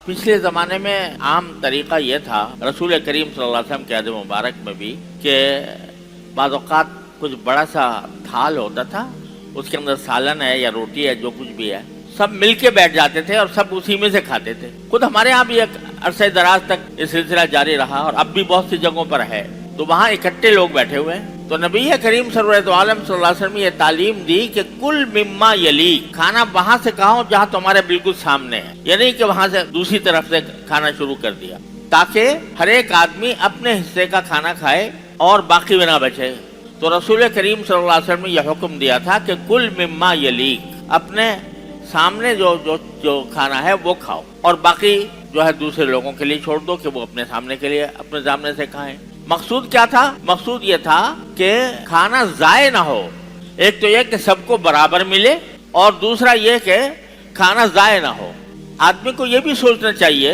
पिछले ज़माने में आम तरीक़ा ये था रसूल करीम सल्लल्लाहु अलैहि वसल्लम के अहद मुबारक में भी कि बाज़ औक़ात कुछ बड़ा सा थाल होता था, उसके अंदर सालन है या रोटी है, जो कुछ भी है, सब मिल के बैठ जाते थे और सब उसी में से खाते थे। खुद हमारे यहाँ भी एक अरसे दराज तक ये सिलसिला जारी रहा और अब भी बहुत सी जगहों पर है। तो वहाँ इकट्ठे लोग बैठे हुए हैं, तो नबी करीम सल्लल्लाहु अलैहि वसल्लम ये तालीम दी कि कुल मिम्मा यली, खाना वहां से खाओ जहाँ तुम्हारे बिल्कुल सामने है, ये नहीं कि वहां से दूसरी तरफ से खाना शुरू कर दिया, ताकि हर एक आदमी अपने हिस्से का खाना खाए और बाकी में ना बचे। तो रसूल करीम सल्लल्लाहु अलैहि वसल्लम ने यह हुक्म दिया था कि कुल मिम्मा यली, अपने सामने जो खाना है वो खाओ और बाकी जो है दूसरे लोगों के लिए छोड़ दो कि वो अपने सामने के लिए अपने सामने से खाएं। मकसूद क्या था? मकसूद ये था कि खाना जाए ना हो। एक तो ये कि सबको बराबर मिले और दूसरा ये कि खाना जाए ना हो। आदमी को ये भी सोचना चाहिए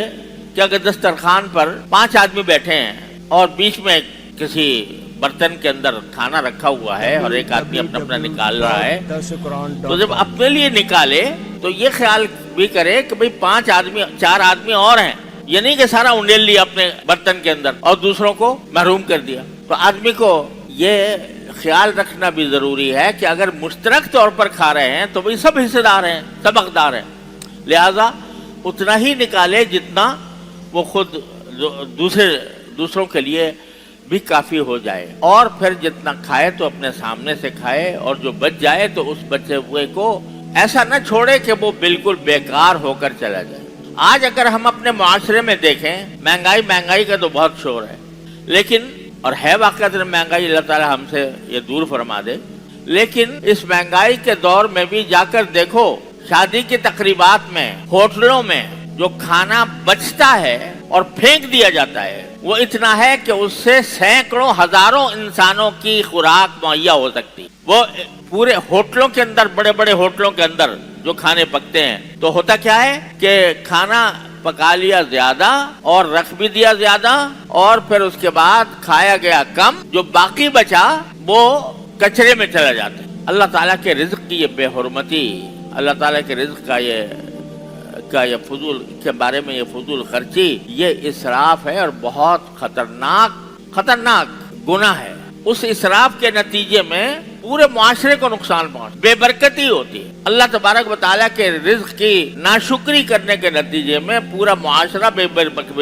कि अगर दस्तरखान पर 5 आदमी बैठे हैं और बीच में किसी बर्तन के अंदर खाना रखा हुआ है और एक आदमी अपना निकाल रहा है, तो जब अपने लिए निकाले तो ये ख्याल भी करे कि भाई 4 आदमी और हैं, ये नहीं कि सारा उंडेल लिया अपने बर्तन के अंदर और दूसरों को महरूम कर दिया। तो आदमी को ये ख्याल रखना भी जरूरी है कि अगर मुश्तरक तौर पर खा रहे हैं तो भाई सब हिस्सेदार हैं, सब हकदार हैं, लिहाजा उतना ही निकाले जितना वो खुद दूसरों के लिए भी काफी हो जाए, और फिर जितना खाए तो अपने सामने से खाए और जो बच जाए तो उस बचे हुए को ऐसा न छोड़े कि वो बिल्कुल बेकार होकर चला जाए। आज अगर हम अपने मुआशरे में देखें, महंगाई का तो बहुत शोर है, लेकिन और है वाक़अत महंगाई, अल्लाह ताला हमसे ये दूर फरमा दे, लेकिन इस महंगाई के दौर में भी जाकर देखो, शादी की तकरीबात में, होटलों में जो खाना बचता है और फेंक दिया जाता है वो इतना है कि उससे सैकड़ों हजारों इंसानों की खुराक मुहैया हो सकती। वो पूरे होटलों के अंदर, बड़े बड़े होटलों के अंदर जो खाने पकते हैं, तो होता क्या है कि खाना पका लिया ज्यादा और रख भी दिया ज्यादा और फिर उसके बाद खाया गया कम, जो बाकी बचा वो कचरे में चला जाता है। अल्लाह ताला के रिज्क की ये बेहुरमती, अल्लाह ताला के रिज्क का ये फजूल के बारे में ये फजूल खर्ची, ये इसराफ है और बहुत खतरनाक गुनाह है। उस इसराफ के नतीजे में पूरे मुआशरे को नुकसान पहुंच, बेबरकती होती है। अल्लाह तबारक व तआला के रिज्क की नाशुक्री करने के नतीजे में पूरा मुआशरा बेबरकत